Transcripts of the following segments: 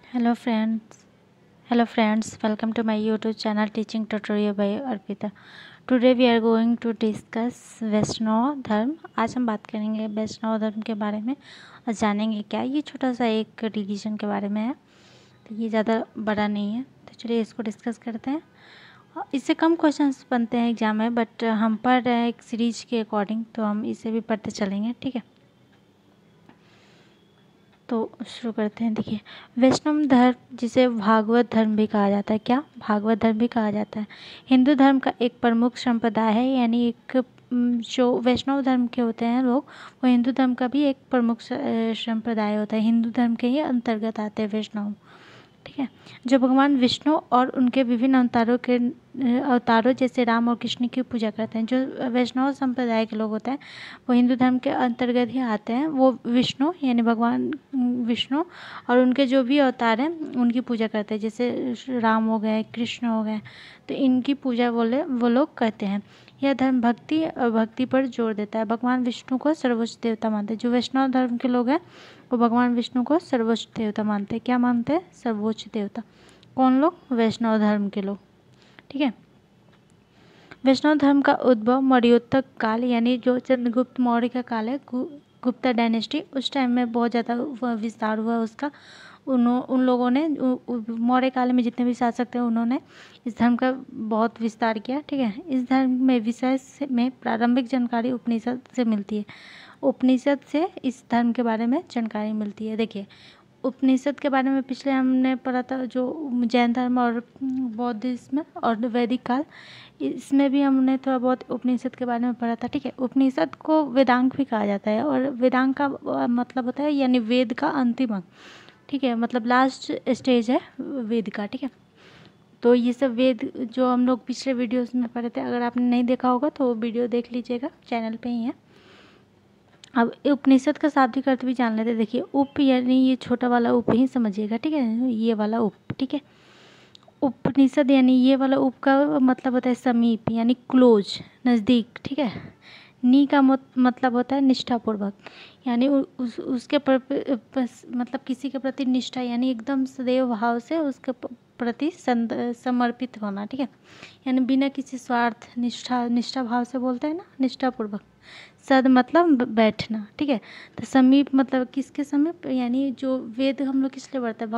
Hello friends. Hello friends, welcome to my YouTube channel Teaching Tutorial by Arpita. Today we are going to discuss वैष्णव धर्म। आज हम बात करेंगे वैष्णव धर्म के बारे में और जानेंगे क्या ये छोटा सा एक रिलीजन के बारे में है। तो ये ज़्यादा बड़ा नहीं है, तो चलिए इसको डिस्कस करते हैं। इससे कम क्वेश्चंस बनते हैं एग्जाम में, बट हम पढ़ रहे हैं एक सीरीज के अकॉर्डिंग, तो हम इसे भी पढ़ते चलेंगे, ठीक है। तो शुरू करते हैं। देखिए, वैष्णव धर्म जिसे भागवत धर्म भी कहा जाता है, क्या भागवत धर्म भी कहा जाता है, हिंदू धर्म का एक प्रमुख संप्रदाय है। यानी एक जो वैष्णव धर्म के होते हैं लोग, वो हिंदू धर्म का भी एक प्रमुख संप्रदाय होता है। हिंदू धर्म के ही अंतर्गत आते हैं वैष्णव, ठीक है। जो भगवान विष्णु और उनके विभिन्न अवतारों जैसे राम और कृष्ण की पूजा करते हैं। जो वैष्णव संप्रदाय के लोग होते हैं वो हिंदू धर्म के अंतर्गत ही आते हैं। वो विष्णु यानी भगवान विष्णु और उनके जो भी अवतार हैं उनकी पूजा करते हैं, जैसे राम हो गए, कृष्ण हो गए, तो इनकी पूजा वो लोग करते हैं। यह धर्म भक्ति पर जोर देता है। भगवान विष्णु को सर्वोच्च देवता मानते हैं। जो वैष्णव धर्म के लोग हैं वो भगवान विष्णु को सर्वोच्च देवता मानते हैं। क्या मानते हैं? सर्वोच्च देवता। कौन लोग? वैष्णव धर्म के लोग, ठीक है। वैष्णव धर्म का उद्भव मौर्योत्तर काल यानी जो चंद्रगुप्त मौर्य का काल है, गुप्ता डायनेस्टी, उस टाइम में बहुत ज़्यादा विस्तार हुआ उसका। उन लोगों ने मौर्य काल में जितने भी शासक थे उन्होंने इस धर्म का बहुत विस्तार किया, ठीक है। इस धर्म में विषय में प्रारंभिक जानकारी उपनिषद से मिलती है। उपनिषद से इस धर्म के बारे में जानकारी मिलती है। देखिए, उपनिषद के बारे में पिछले हमने पढ़ा था, जो जैन धर्म और बौद्धिज्म और वैदिक काल, इसमें भी हमने थोड़ा बहुत उपनिषद के बारे में पढ़ा था, ठीक है। उपनिषद को वेदांग भी कहा जाता है, और वेदांग का मतलब होता है यानी वेद का अंतिम अंग, ठीक है, मतलब लास्ट स्टेज है वेद का, ठीक है। तो ये सब वेद जो हम लोग पिछले वीडियोस में पढ़े थे, अगर आपने नहीं देखा होगा तो वो वीडियो देख लीजिएगा, चैनल पे ही है। अब उपनिषद का शाब्दिक अर्थ भी जान लेते हैं। देखिए, उप यानी ये छोटा वाला उप ही समझिएगा, ठीक है, ये वाला उप, ठीक है। उपनिषद यानी ये वाला उप का मतलब होता है समीप यानी क्लोज, नज़दीक, ठीक है। नी का मतलब होता है निष्ठापूर्वक, यानी उसके मतलब किसी के प्रति निष्ठा यानी एकदम सदैव भाव से उसके प्रति समर्पित होना, ठीक है। यानी बिना किसी स्वार्थ, निष्ठा भाव से बोलते हैं ना, निष्ठापूर्वक। सद मतलब बैठना, ठीक है। तो समीप मतलब किसके समीप, यानी जो वेद हम लोग किस लिए पढ़ते हैं,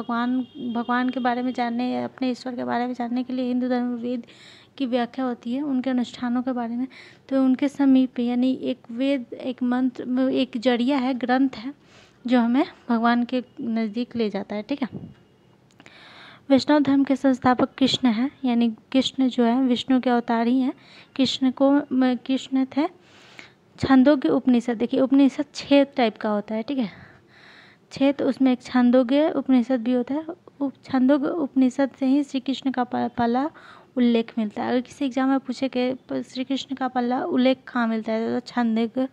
भगवान के बारे में जानने, अपने ईश्वर के बारे में जानने के लिए हिंदू धर्म में वेद की व्याख्या होती है, उनके अनुष्ठानों के बारे में। तो उनके समीप यानी एक वेद, एक मंत्र, एक जरिया है, ग्रंथ है जो हमें भगवान के नज़दीक ले जाता है, ठीक है। वैष्णव धर्म के संस्थापक कृष्ण हैं, यानी कृष्ण जो है विष्णु के अवतार ही हैं। कृष्ण थे। छांदोग्य उपनिषद, देखिए उपनिषद 6 टाइप का होता है, ठीक है, 6। तो उसमें एक छांदोग्य उपनिषद भी होता है। छांदोग्य उपनिषद से ही श्री कृष्ण का पहला उल्लेख मिलता है। अगर किसी एग्जाम में पूछे कि श्री कृष्ण का पहला उल्लेख कहाँ मिलता है, तो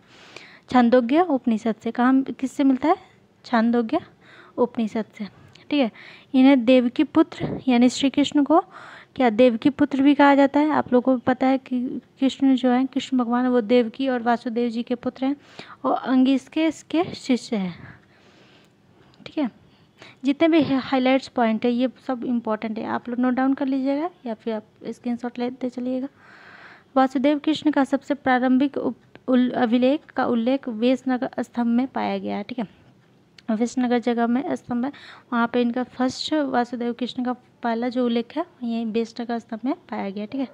छांदोग्य उपनिषद से। कहाँ, किससे मिलता है? छांदोग्य उपनिषद से, ठीक है। इन्हें देवकी पुत्र यानी श्री कृष्ण को क्या देवकी पुत्र भी कहा जाता है। आप लोगों को पता है कि कृष्ण जो है, कृष्ण भगवान, वो देवकी और वासुदेव जी के पुत्र हैं और अंगिस के इसके शिष्य हैं, ठीक है। जितने भी हाइलाइट्स पॉइंट है ये सब इम्पोर्टेंट है, आप लोग नोट डाउन कर लीजिएगा या फिर आप स्क्रीनशॉट लेते चलिएगा। वासुदेव कृष्ण का सबसे प्रारंभिक अभिलेख का उल्लेख वेशनगर स्तंभ में पाया गया है, ठीक है। विष्णुनगर जगह में स्तंभ है, वहाँ पे इनका फर्स्ट वासुदेव कृष्ण का पहला जो उल्लेख है यहीं विष्णुनगर स्तंभ में पाया गया, ठीक है।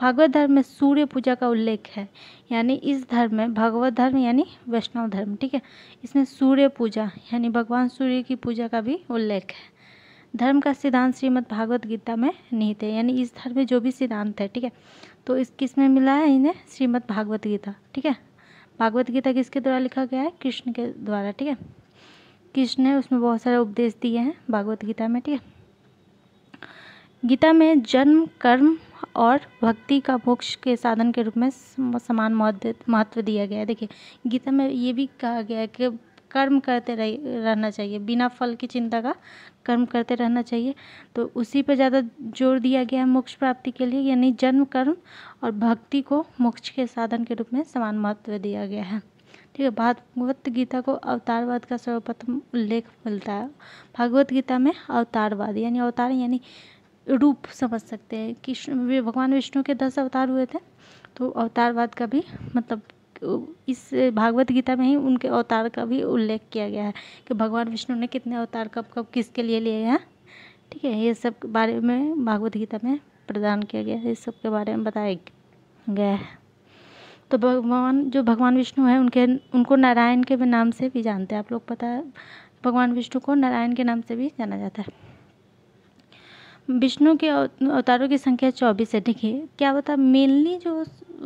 भागवत धर्म में सूर्य पूजा का उल्लेख है, यानी इस धर्म में भागवत धर्म यानी वैष्णव धर्म, ठीक है, इसमें सूर्य पूजा यानी भगवान सूर्य की पूजा का भी उल्लेख है। धर्म का सिद्धांत श्रीमद् भागवत गीता में निहित है, यानी इस धर्म में जो भी सिद्धांत है, ठीक है, तो इस किस में मिला है इन्हें? श्रीमद् भागवत गीता, ठीक है। भागवत गीता किसके द्वारा लिखा गया है? कृष्ण के द्वारा, ठीक है। कृष्ण ने उसमें बहुत सारे उपदेश दिए हैं भागवत गीता में, ठीक है। गीता में जन्म, कर्म और भक्ति का मोक्ष के साधन के रूप में समान महत्व दिया गया है। देखिए, गीता में ये भी कहा गया है कि कर्म करते रहना चाहिए, बिना फल की चिंता का कर्म करते रहना चाहिए। तो उसी पर ज़्यादा जोर दिया गया है मोक्ष प्राप्ति के लिए, यानी जन्म, कर्म और भक्ति को मोक्ष के साधन के रूप में समान महत्व दिया गया है, ठीक है। भागवत गीता को अवतारवाद का सर्वप्रथम उल्लेख मिलता है। भागवत गीता में अवतारवाद यानी अवतार यानी रूप समझ सकते हैं कि भगवान विष्णु के 10 अवतार हुए थे, तो अवतारवाद का भी मतलब इस भागवत गीता में ही उनके अवतार का भी उल्लेख किया गया है कि भगवान विष्णु ने कितने अवतार कब कब किसके लिए लिए हैं। ठीक है, ये सब के बारे में भागवत गीता में प्रदान किया गया है, इस सब के बारे में बताया गया है। तो भगवान विष्णु है उनको नारायण के नाम से भी जानते हैं, आप लोग पता है भगवान विष्णु को नारायण के नाम से भी जाना जाता है। विष्णु के अवतारों की संख्या 24 है। देखिए क्या होता है, मेनली जो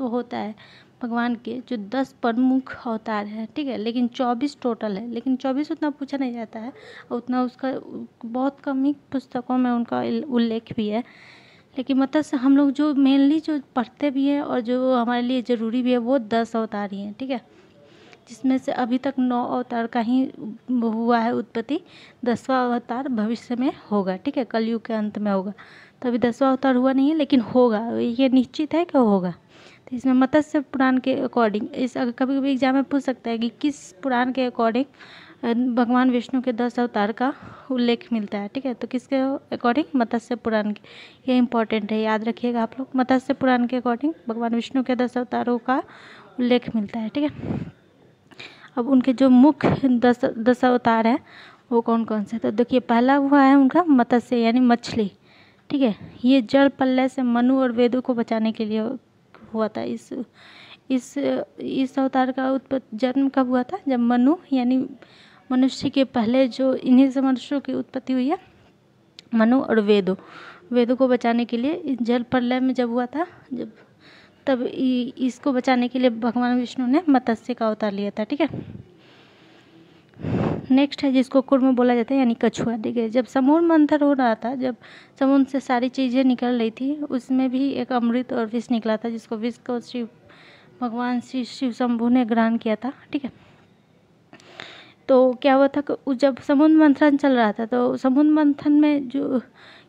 होता है भगवान के जो 10 प्रमुख अवतार है, ठीक है, लेकिन 24 टोटल है, लेकिन 24 उतना पूछा नहीं जाता है, उतना उसका बहुत कम ही पुस्तकों में उनका उल्लेख भी है। लेकिन मतलब से हम लोग जो मेनली जो पढ़ते भी हैं और जो हमारे लिए ज़रूरी भी है वो 10 अवतार ही हैं, ठीक है, जिसमें से अभी तक 9 अवतार का ही हुआ है उत्पत्ति। 10वां अवतार भविष्य में होगा, ठीक है, कलयुग के अंत में होगा। तो अभी 10वां अवतार हुआ नहीं है, लेकिन होगा, ये निश्चित है कि होगा। तो इसमें मत्स्य पुराण के अकॉर्डिंग इस कभी कभी एग्जाम में पूछ सकता है कि किस पुराण के अकॉर्डिंग भगवान विष्णु के 10 अवतार का उल्लेख मिलता है, ठीक है, तो किसके अकॉर्डिंग, मत्स्य पुराण के। ये इंपॉर्टेंट है, याद रखिएगा आप लोग। मत्स्य पुराण के अकॉर्डिंग भगवान विष्णु के 10 अवतारों का उल्लेख मिलता है, ठीक है। अब उनके जो मुख्य 10 अवतार हैं वो कौन कौन से, तो देखिए पहला हुआ है उनका मत्स्य यानी मछली, ठीक है, ये जल प्रलय से मनु और वेदों को बचाने के लिए हुआ था। इस अवतार का जन्म कब हुआ था, जब मनु यानी मनुष्य के पहले जो इन्हीं से मनुष्यों की उत्पत्ति हुई है, मनु और वेदों को बचाने के लिए जल प्रलय में जब हुआ था, तब इसको बचाने के लिए भगवान विष्णु ने मत्स्य का अवतार लिया था, ठीक है। नेक्स्ट है जिसको कूर्म बोला जाता है यानी कछुआ। देखिए जब समुद्र मंथन हो रहा था, जब समुद्र से सारी चीज़ें निकल रही थी, उसमें भी एक अमृत और विष निकला था, जिसको विष को भगवान शिव शंभु ने ग्रहण किया था, ठीक है। तो क्या हुआ था कि जब समुद्र मंथन चल रहा था, तो समुद्र मंथन में जो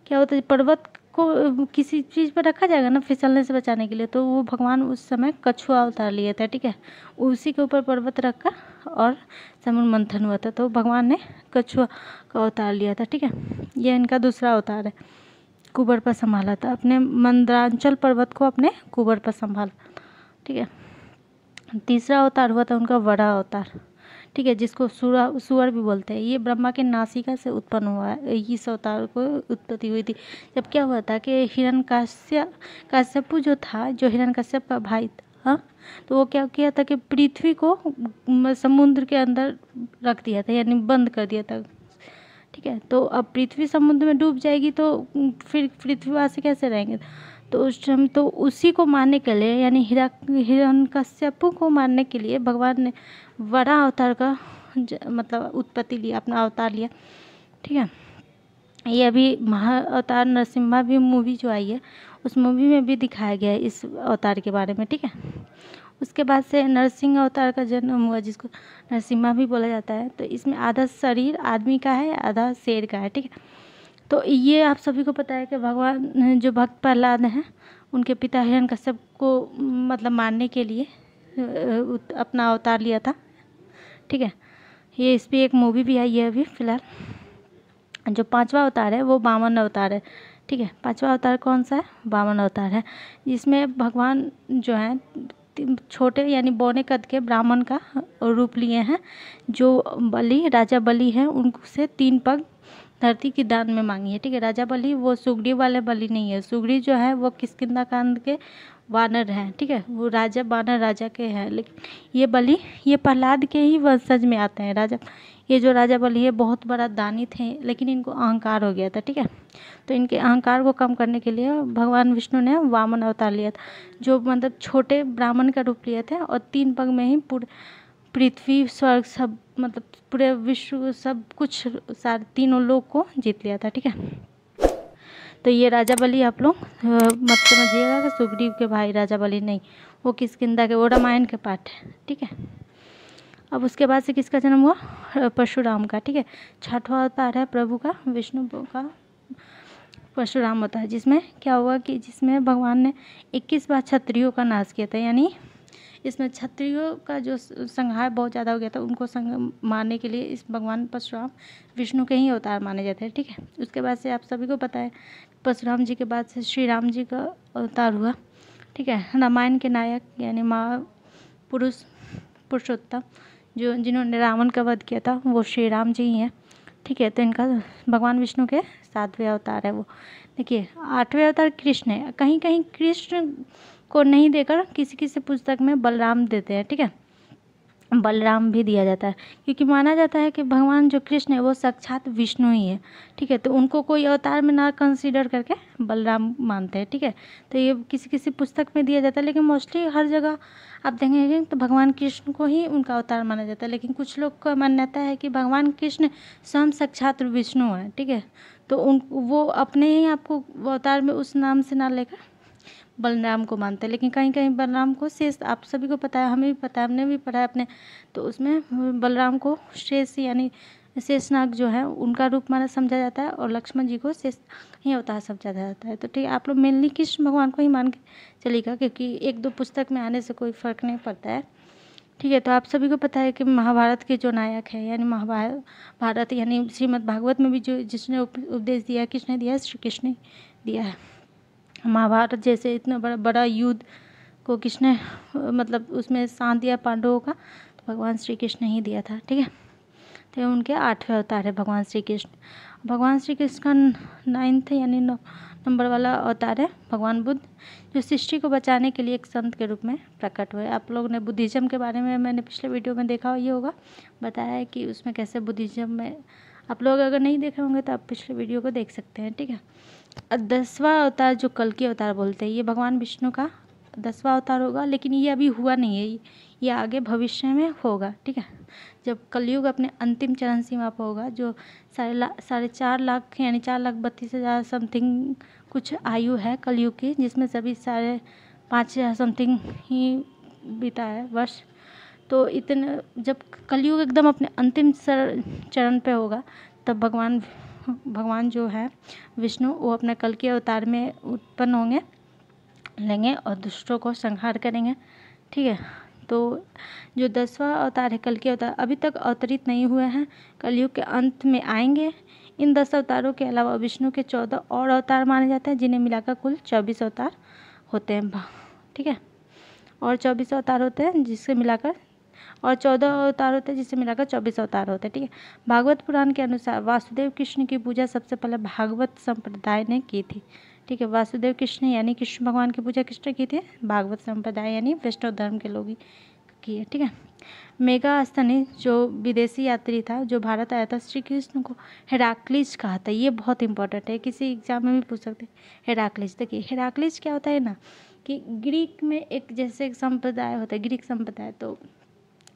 क्या होता है, पर्वत को किसी चीज़ पर रखा जाएगा ना फिसलने से बचाने के लिए, तो वो भगवान उस समय कछुआ अवतार लिए थे, ठीक है, उसी के ऊपर पर्वत रखकर और समुद्र मंथन हुआ था, तो भगवान ने कछुआ का अवतार लिया था, ठीक है। यह इनका दूसरा अवतार है। कुबर पर संभाला था, अपने मंदरांचल पर्वत को अपने कुबर पर संभाला, ठीक है। तीसरा अवतार हुआ था उनका वरा अवतार, ठीक है, जिसको सुअर भी बोलते हैं। ये ब्रह्मा के नासिका से उत्पन्न हुआ है, इस अवतार को उत्पत्ति हुई थी। जब क्या हुआ था कि हिरण्यकश्यपु जो था, जो हिरण्यकश्यप का भाई था, तो वो क्या किया था कि पृथ्वी को समुद्र के अंदर रख दिया था, यानी बंद कर दिया था, ठीक है। तो अब पृथ्वी समुद्र में डूब जाएगी तो फिर पृथ्वीवासी कैसे रहेंगे, तो उस टाइम तो उसी को मारने के लिए यानी हिरण्यकश्यपु को मारने के लिए भगवान ने वरा अवतार का मतलब उत्पत्ति लिया, अपना अवतार लिया, ठीक है। ये अभी महाअवतार नरसिम्हा भी मूवी जो आई है, उस मूवी में भी दिखाया गया है इस अवतार के बारे में, ठीक है। उसके बाद से नरसिंह अवतार का जन्म हुआ, जिसको नरसिम्हा भी बोला जाता है। तो इसमें आधा शरीर आदमी का है, आधा शेर का है, ठीक है। तो ये आप सभी को पता है कि भगवान जो भक्त प्रहलाद हैं, उनके पिता हिरण्यकश्यप को मतलब मारने के लिए अपना अवतार लिया था, ठीक है। ये इस पर एक मूवी भी आई है अभी फ़िलहाल। जो 5वां अवतार है वो वामन अवतार है, ठीक है। 5वां अवतार कौन सा है, वामन अवतार है, जिसमें भगवान जो है छोटे यानी बौने कद के ब्राह्मण का रूप लिए हैं। जो राजा बलि हैं, उनसे 3 पग धरती की दान में मांगी है, ठीक है। राजा बलि वो सुग्रीव वाले बलि नहीं है, सुग्रीव जो है वो किष्किंधा कांड के वानर हैं, ठीक है, वो राजा वानर राजा के हैं। लेकिन ये बलि ये प्रहलाद के ही वंशज में आते हैं। ये जो राजा बलि है बहुत बड़ा दानी थे, लेकिन इनको अहंकार हो गया था, ठीक है। तो इनके अहंकार को कम करने के लिए भगवान विष्णु ने वामन अवतार लिया था, जो मतलब छोटे ब्राह्मण का रूप लिए थे, और 3 पग में ही पूरे पृथ्वी स्वर्ग सब मतलब पूरे विश्व सब कुछ सारे तीनों लोग को जीत लिया था, ठीक है। तो ये राजा बलि आप लोग मत समझिएगा कि सुग्रीव के भाई राजा बलि नहीं, वो किष्किंधा के, वो रामायण के पाठ है, ठीक है। अब उसके बाद से किसका जन्म हुआ, परशुराम का, ठीक है। 6वां अवतार है प्रभु का, विष्णु का परशुराम होता है, जिसमें क्या हुआ कि जिसमें भगवान ने 21 बार क्षत्रियों का नाश किया था, यानी इसमें क्षत्रियों का जो संहार बहुत ज़्यादा हो गया था, उनको मारने के लिए इस भगवान परशुराम विष्णु के ही अवतार माने जाते हैं। ठीक है, उसके बाद से आप सभी को पता है परशुराम जी के बाद से श्री राम जी का अवतार हुआ। ठीक है, रामायण के नायक यानी पुरुषोत्तम जिन्होंने रावण का वध किया था वो श्री राम जी ही हैं। ठीक है, तो इनका भगवान विष्णु के 7वें अवतार है वो। देखिए 8वें अवतार कृष्ण है। कहीं कहीं कृष्ण को नहीं देकर किसी किसी पुस्तक में बलराम देते हैं। ठीक है, बलराम भी दिया जाता है क्योंकि माना जाता है कि भगवान जो कृष्ण है वो साक्षात विष्णु ही है। ठीक है, तो उनको कोई अवतार में ना कंसीडर करके बलराम मानते हैं। ठीक है, तो ये किसी किसी पुस्तक में दिया जाता है, लेकिन मोस्टली हर जगह आप देखेंगे तो भगवान कृष्ण को ही उनका अवतार माना जाता है। लेकिन कुछ लोग का मान्यता है कि भगवान कृष्ण स्वयं साक्षात विष्णु है। ठीक है, तो वो अपने ही आपको अवतार में उस नाम से ना लेकर बलराम को मानते हैं। लेकिन कहीं कहीं बलराम को शेष, आप सभी को पता है, हमें भी पता है, हमने भी पढ़ा है अपने, तो उसमें बलराम को शेष यानी शेषनाग जो है उनका रूप माना समझा जाता है और लक्ष्मण जी को शेष ही अवतार समझा जाता है। तो ठीक है, आप लोग मेनली कृष्ण भगवान को ही मान के चलिएगा क्योंकि एक दो पुस्तक में आने से कोई फ़र्क नहीं पड़ता है। ठीक है, तो आप सभी को पता है कि महाभारत के जो नायक है यानी महाभारत यानी श्रीमद् भागवत में भी जो जिसने उपदेश दिया किसने दिया है? श्री कृष्ण ने दिया है। महाभारत जैसे इतना बड़ा बड़ा युद्ध को किसने मतलब उसमें साथ दिया पांडवों का? तो भगवान श्री कृष्ण ही दिया था। ठीक है, तो उनके 8वें अवतार है भगवान श्री कृष्ण। भगवान श्री कृष्ण का 9th यानी 9 नंबर वाला अवतार है भगवान बुद्ध, जो सृष्टि को बचाने के लिए एक संत के रूप में प्रकट हुए। आप लोगों ने बुद्धिज़्म के बारे में मैंने पिछले वीडियो में देखा ये होगा, बताया है कि उसमें कैसे बुद्धिज़्म में, आप लोग अगर नहीं देखे होंगे तो आप पिछले वीडियो को देख सकते हैं। ठीक है, 10वां अवतार जो कल्कि अवतार बोलते हैं, ये भगवान विष्णु का 10वां अवतार होगा, लेकिन ये अभी हुआ नहीं है, ये आगे भविष्य में होगा। ठीक है, जब कलयुग अपने अंतिम चरण सीमा पर होगा, जो 4.5 लाख यानी 4,32,000 समथिंग कुछ आयु है कलयुग की, जिसमें सभी 5,500 समथिंग ही बीता है वर्ष। तो इतने जब कलयुग एकदम अपने अंतिम चरण पे होगा, तब भगवान जो है विष्णु वो अपने कल के अवतार में उत्पन्न लेंगे और दुष्टों को संहार करेंगे। ठीक है, तो जो 10वां अवतार है कल के अवतार अभी तक अवतरित नहीं हुए हैं, कलयुग के अंत में आएंगे। इन 10 अवतारों के अलावा विष्णु के 14 और अवतार माने जाते हैं, जिन्हें मिलाकर कुल 24 अवतार होते हैं। ठीक है, और 24 अवतार होते हैं जिससे मिलाकर, और 14 अवतार होते हैं जिससे मिलाकर 24 अवतार होते हैं। ठीक है, भागवत पुराण के अनुसार वासुदेव कृष्ण की पूजा सबसे पहले भागवत संप्रदाय ने की थी। ठीक है, वासुदेव कृष्ण यानी कृष्ण भगवान की पूजा किसने की थी? भागवत संप्रदाय यानी वैष्णव धर्म के लोग ही की है। ठीक है, मेगास्थनी जो विदेशी यात्री था जो भारत आया था, श्री कृष्ण को हेराक्लिस कहा था। ये बहुत इंपॉर्टेंट है, किसी एग्जाम में भी पूछ सकते हैं हेराक्लिस। देखिए हेराक्लिस क्या होता है ना, कि ग्रीक में एक जैसे एक संप्रदाय होता है, ग्रीक संप्रदाय, तो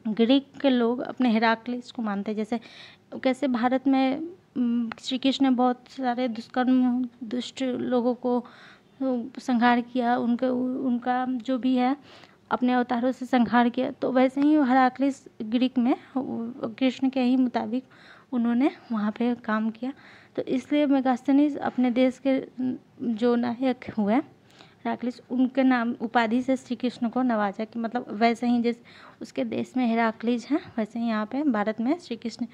ग्रीक के लोग अपने हेराक्लिस को मानते हैं। जैसे कैसे भारत में श्री कृष्ण ने बहुत सारे दुष्ट लोगों को संहार किया, उनका जो भी है अपने अवतारों से संहार किया, तो वैसे ही हेराक्लिस ग्रीक में कृष्ण के ही मुताबिक उन्होंने वहाँ पे काम किया। तो इसलिए मेगास्थनीज अपने देश के जो नायक हुए हेराक्लिस, उनके नाम उपाधि से श्री कृष्ण को नवाजा, कि मतलब वैसे ही जैसे उसके देश में हेराक्लिस हैं वैसे ही यहाँ पे भारत में श्री कृष्ण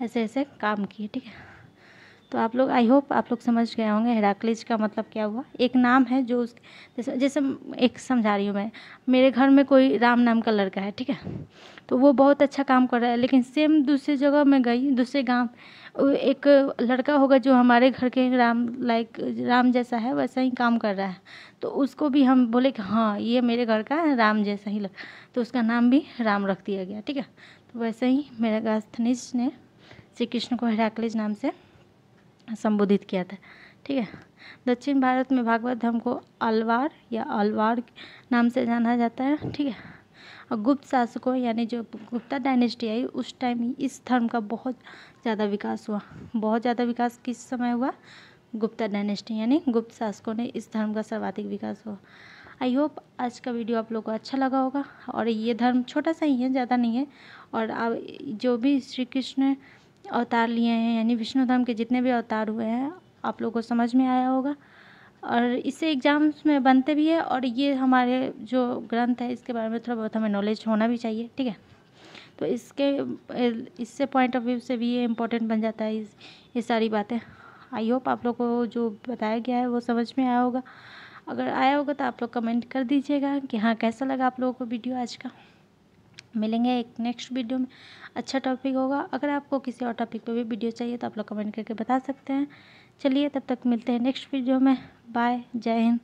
ऐसे ऐसे काम किए। ठीक है, तो आप लोग आई होप आप लोग समझ गए होंगे हेराक्लिस का मतलब क्या हुआ। एक नाम है जो उस जैसे एक समझा रही हूँ मैं, मेरे घर में कोई राम नाम का लड़का है। ठीक है, तो वो बहुत अच्छा काम कर रहा है, लेकिन सेम दूसरी जगह में गई, दूसरे गांव एक लड़का होगा जो हमारे घर के राम जैसा है, वैसा ही काम कर रहा है, तो उसको भी हम बोले कि हाँ ये मेरे घर का राम जैसा ही तो उसका नाम भी राम रख दिया गया। ठीक है, तो वैसे ही मेगास्थनीज ने श्री कृष्ण को हेराक्लिस नाम से संबोधित किया था। ठीक है, दक्षिण भारत में भागवत धर्म को अलवार या अलवार नाम से जाना जाता है। ठीक है, और गुप्त शासकों यानी जो गुप्ता डायनेस्टी आई उस टाइम इस धर्म का बहुत ज़्यादा विकास हुआ। बहुत ज़्यादा विकास किस समय हुआ? गुप्ता डायनेस्टी यानी गुप्त शासकों ने इस धर्म का सर्वाधिक विकास हुआ। आई होप आज का वीडियो आप लोगों को अच्छा लगा होगा, और ये धर्म छोटा सा ही है, ज़्यादा नहीं है, और अब जो भी श्री कृष्ण अवतार लिए हैं यानी विष्णु धर्म के जितने भी अवतार हुए हैं आप लोगों को समझ में आया होगा। और इससे एग्ज़ाम्स में बनते भी है, और ये हमारे जो ग्रंथ है इसके बारे में थोड़ा बहुत हमें नॉलेज होना भी चाहिए, ठीक है। तो इससे पॉइंट ऑफ व्यू से भी ये इम्पोर्टेंट बन जाता है ये सारी बातें। आई होप आप लोग को जो बताया गया है वो समझ में आया होगा। अगर आया होगा तो आप लोग कमेंट कर दीजिएगा कि हाँ कैसा लगा आप लोगों को वीडियो आज का। मिलेंगे एक नेक्स्ट वीडियो में, अच्छा टॉपिक होगा। अगर आपको किसी और टॉपिक पे भी वीडियो चाहिए तो आप लोग कमेंट करके बता सकते हैं। चलिए तब तक मिलते हैं नेक्स्ट वीडियो में। बाय, जय हिंद।